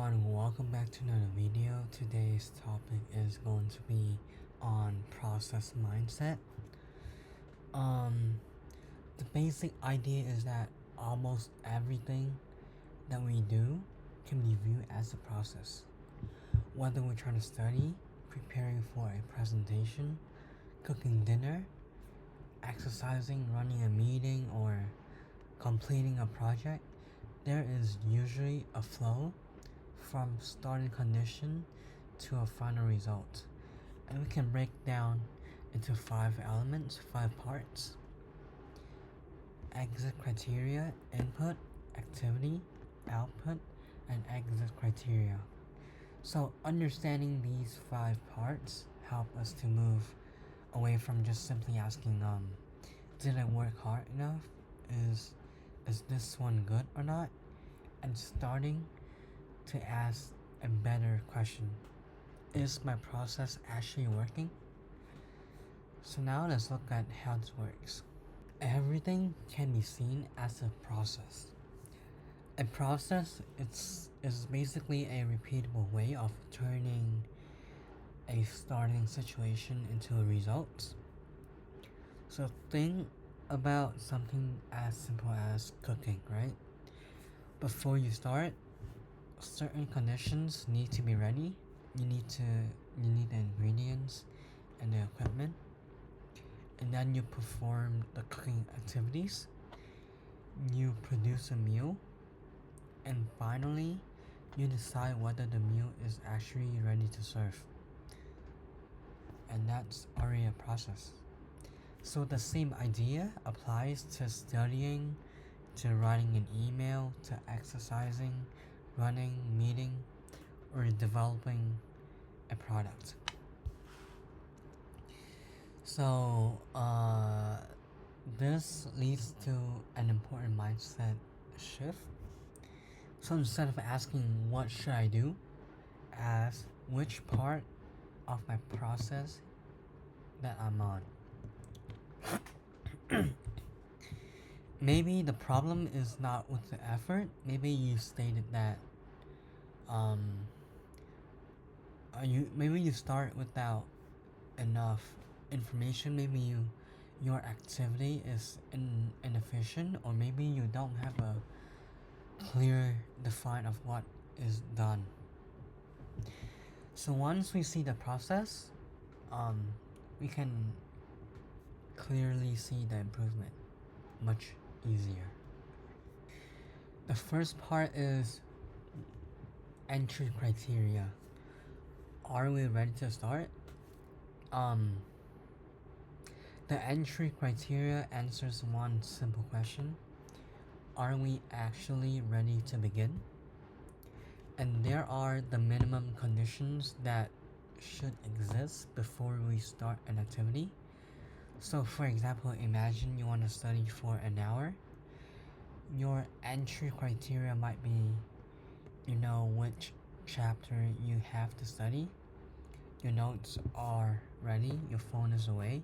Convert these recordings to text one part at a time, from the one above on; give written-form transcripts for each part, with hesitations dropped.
everyone, welcome back to another video. Today's topic is going to be on process mindset. Um, the basic idea is that almost everything that we do can be viewed as a process. Whether we're trying to study, preparing for a presentation, cooking dinner, exercising, running a meeting, or completing a project, there is usually a flow from starting condition to a final result. And we can break down into 5 parts: exit criteria, input, activity, output, and exit criteria. So understanding these 5 parts help us to move away from just simply asking, did I work hard enough? Is this one good or not? And starting to ask a better question: is my process actually working? So now let's look at how this works. Everything can be seen as a process. A process is basically a repeatable way of turning a starting situation into a result. So think about something as simple as cooking, right? Before you start, certain conditions need to be ready. You need the ingredients and the equipment, and then you perform the cooking activities. You produce a meal, and finally, you decide whether the meal is actually ready to serve. And that's already a process. So the same idea applies to studying, to writing an email, to exercising, running, meeting, or developing a product. So this leads to an important mindset shift. So instead of asking what should I do, ask which part of my process that I'm on. Maybe the problem is not with the effort. Maybe you stated that maybe you start without enough information. Maybe your activity is inefficient, or maybe you don't have a clear define of what is done. So once we see the process, we can clearly see the improvement much easier. The first part is entry criteria. Are we ready to start? The entry criteria answers one simple question: are we actually ready to begin? And there are the minimum conditions that should exist before we start an activity. So for example, imagine you want to study for an hour. Your entry criteria might be, you know which chapter you have to study, your notes are ready, your phone is away,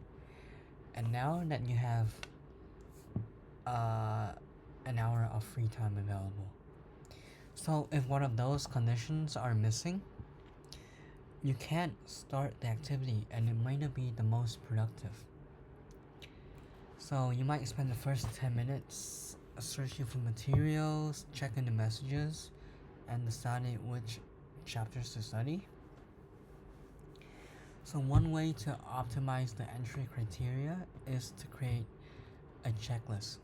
and now that you have an hour of free time available. So if one of those conditions are missing, you can't start the activity, and it might not be the most productive. So you might spend the first 10 minutes searching for materials, checking the messages, and deciding which chapters to study. So one way to optimize the entry criteria is to create a checklist,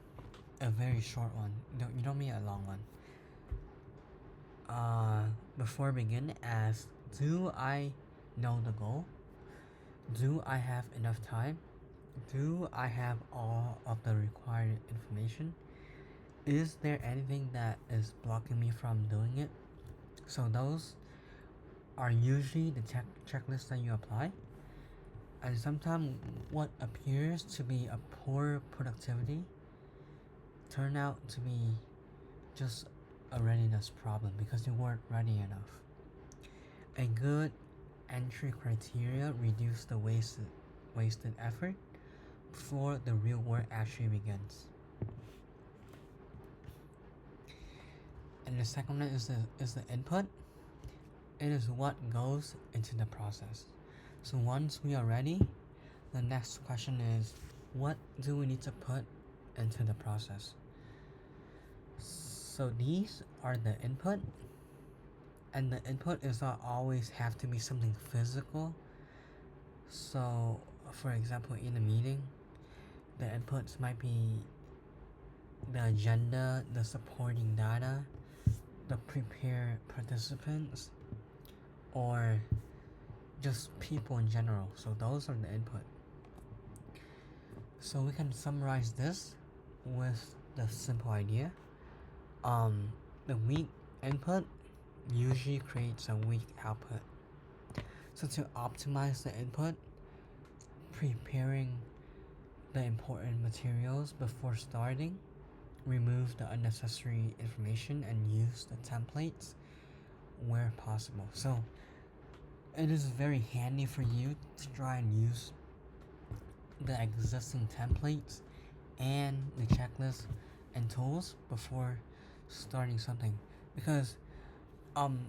a very short one. You don't need a long one. Before begin, ask: do I know the goal? Do I have enough time? Do I have all of the required information? Is there anything that is blocking me from doing it? So those are usually the checklists that you apply. And sometimes what appears to be a poor productivity turn out to be just a readiness problem because you weren't ready enough. A good entry criteria reduce the wasted effort before the real work actually begins. And the second one is the input. it is what goes into the process. So once we are ready, the next question is, what do we need to put into the process? So these are the input, and the input is not always have to be something physical. So for example, in a meeting, the inputs might be the agenda, the supporting data, the prepared participants, or just people in general. So those are the input. So we can summarize this with the simple idea. The weak input usually creates a weak output. So to optimize the input, preparing the important materials before starting, remove the unnecessary information, and use the templates where possible. So it is very handy for you to try and use the existing templates and the checklist and tools before starting something, because um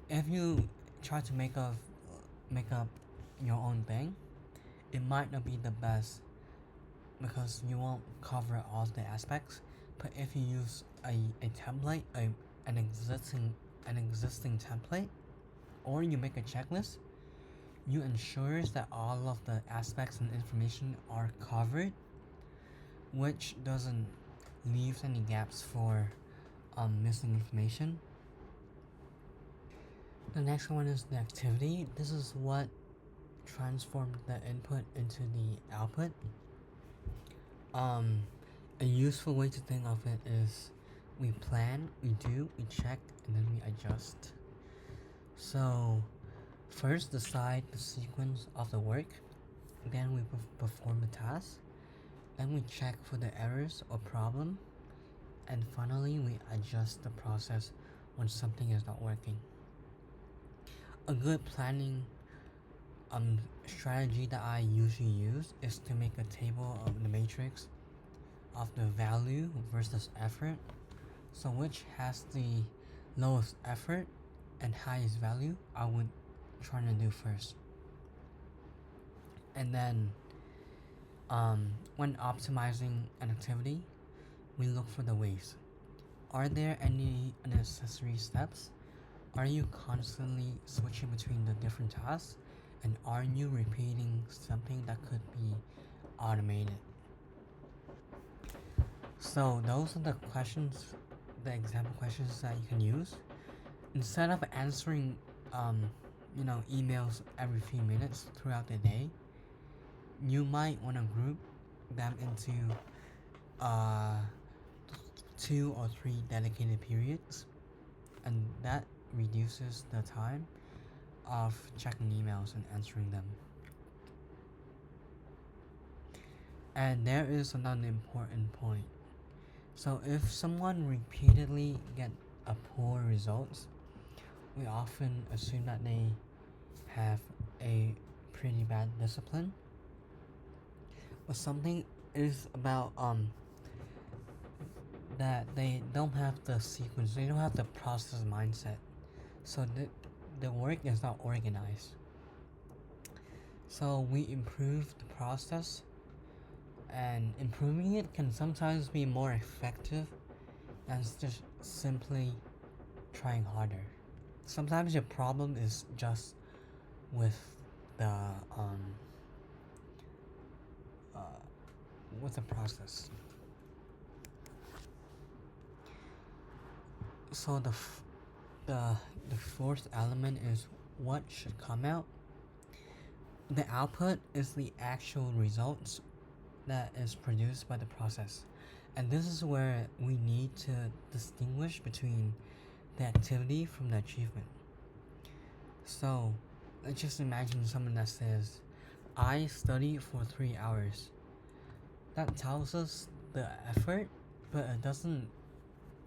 if you try to make up your own thing, it might not be the best because you won't cover all the aspects. But if you use a template, an existing template, or you make a checklist, you ensures that all of the aspects and information are covered, which doesn't leave any gaps for missing information. The next one is the activity. This is what transformed the input into the output. A useful way to think of it is we plan, we do, we check, and then we adjust. So first decide the sequence of the work, then we perform the task, then we check for the errors or problem, and finally we adjust the process when something is not working. A good planning strategy that I usually use is to make a table of the matrix of the value versus effort. So which has the lowest effort and highest value, I would try to do first. And then when optimizing an activity, we look for the ways. Are there any unnecessary steps? Are you constantly switching between the different tasks? And are you repeating something that could be automated? So those are the questions, the example questions that you can use. Instead of answering, emails every few minutes throughout the day, you might want to group them into uh, 2 or 3 dedicated periods, and that reduces the time of checking emails and answering them. And there is another important point. So if someone repeatedly get a poor results, we often assume that they have a pretty bad discipline. But something is about that they don't have the sequence, they don't have the process mindset. So the work is not organized. So we improve the process, and improving it can sometimes be more effective than just simply trying harder. Sometimes your problem is just with the with the process. So the fourth element is what should come out. The output is the actual results that is produced by the process, and this is where we need to distinguish between the activity from the achievement. So let's just imagine someone that says, I studied for 3 hours. That tells us the effort, but it doesn't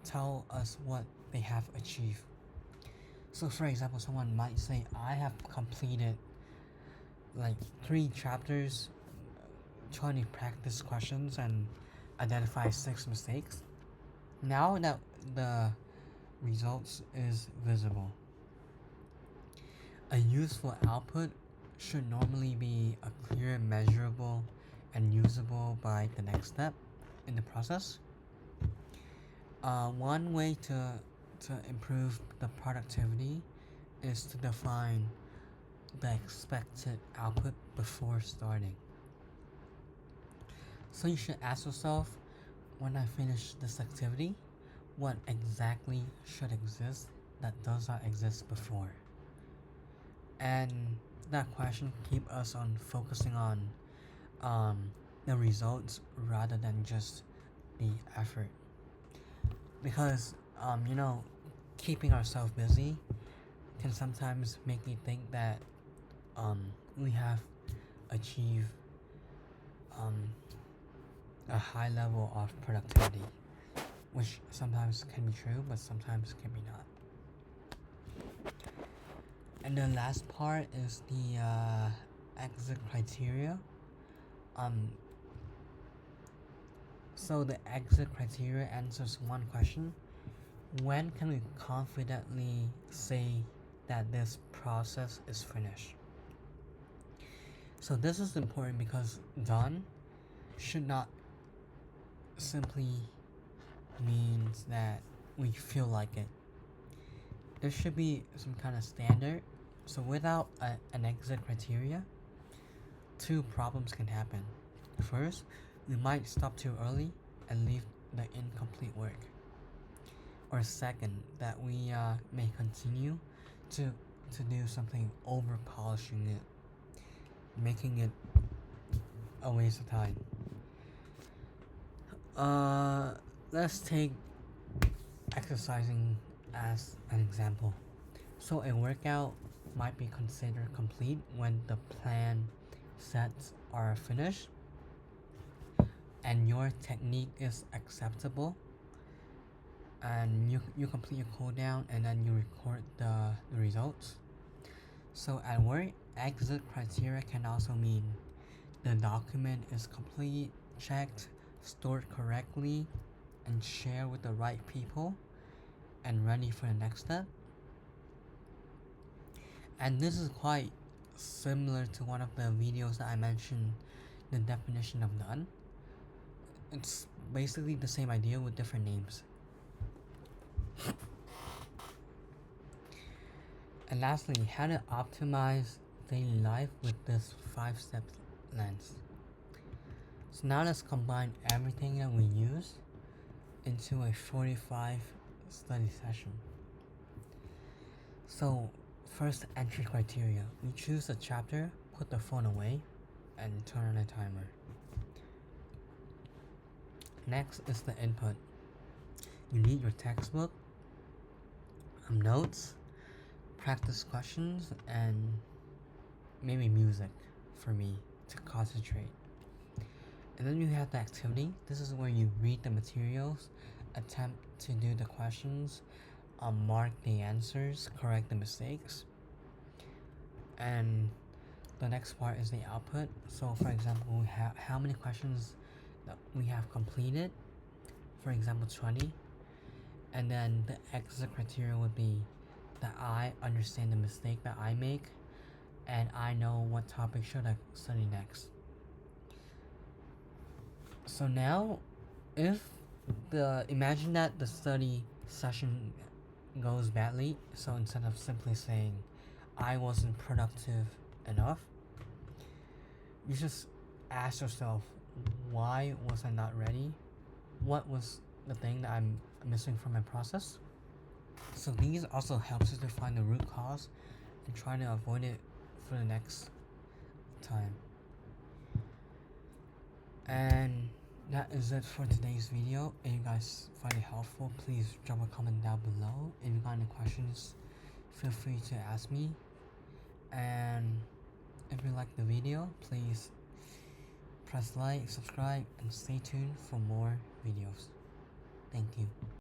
tell us what they have achieved. So for example, someone might say, I have completed like 3 chapters, 20 practice questions, and identify 6 mistakes. Now that the results is visible, A useful output should normally be a clear, measurable, and usable by the next step in the process. One way to improve the productivity is to define the expected output before starting. So you should ask yourself, when I finish this activity, what exactly should exist that does not exist before? And that question keep us on focusing on the results rather than just the effort. Because keeping ourselves busy can sometimes make me think that we have achieved um, a high level of productivity, which sometimes can be true, but sometimes can be not. And the last part is the exit criteria. Um, so the exit criteria answers one question: when can we confidently say that this process is finished? So this is important because done should not simply means that we feel like it. There should be some kind of standard. So without an exit criteria, two problems can happen. First, we might stop too early and leave the incomplete work. Or second, that we may continue to do something over polishing it, making it a waste of time. Let's take exercising as an example. So a workout might be considered complete when the plan sets are finished and your technique is acceptable, and you complete your cool down and then you record the results. So at work, exit criteria can also mean the document is complete, checked, stored correctly, and shared with the right people, and ready for the next step. And this is quite similar to one of the videos that I mentioned, the definition of done. It's basically the same idea with different names. And lastly, how to optimize daily life with this 5 step lens. So now let's combine everything that we use into a 45 study session. So first, entry criteria. We choose a chapter, put the phone away, and turn on a timer. Next is the input. You need your textbook, notes, practice questions, and maybe music for me to concentrate. And then you have the activity. This is where you read the materials, attempt to do the questions, mark the answers, correct the mistakes. And the next part is the output. So for example, we have how many questions that we have completed. For example, 20. And then the exit criteria would be that I understand the mistake that I make and I know what topic should I study next. So now, if imagine that the study session goes badly, so instead of simply saying I wasn't productive enough, you just ask yourself, why was I not ready? What was the thing that I'm missing from my process? So these also helps us to find the root cause and try to avoid it for the next time. And that is it for today's video. If you guys find it helpful, please drop a comment down below. If you got any questions, feel free to ask me. And if you like the video, please press like, subscribe, and stay tuned for more videos. Thank you.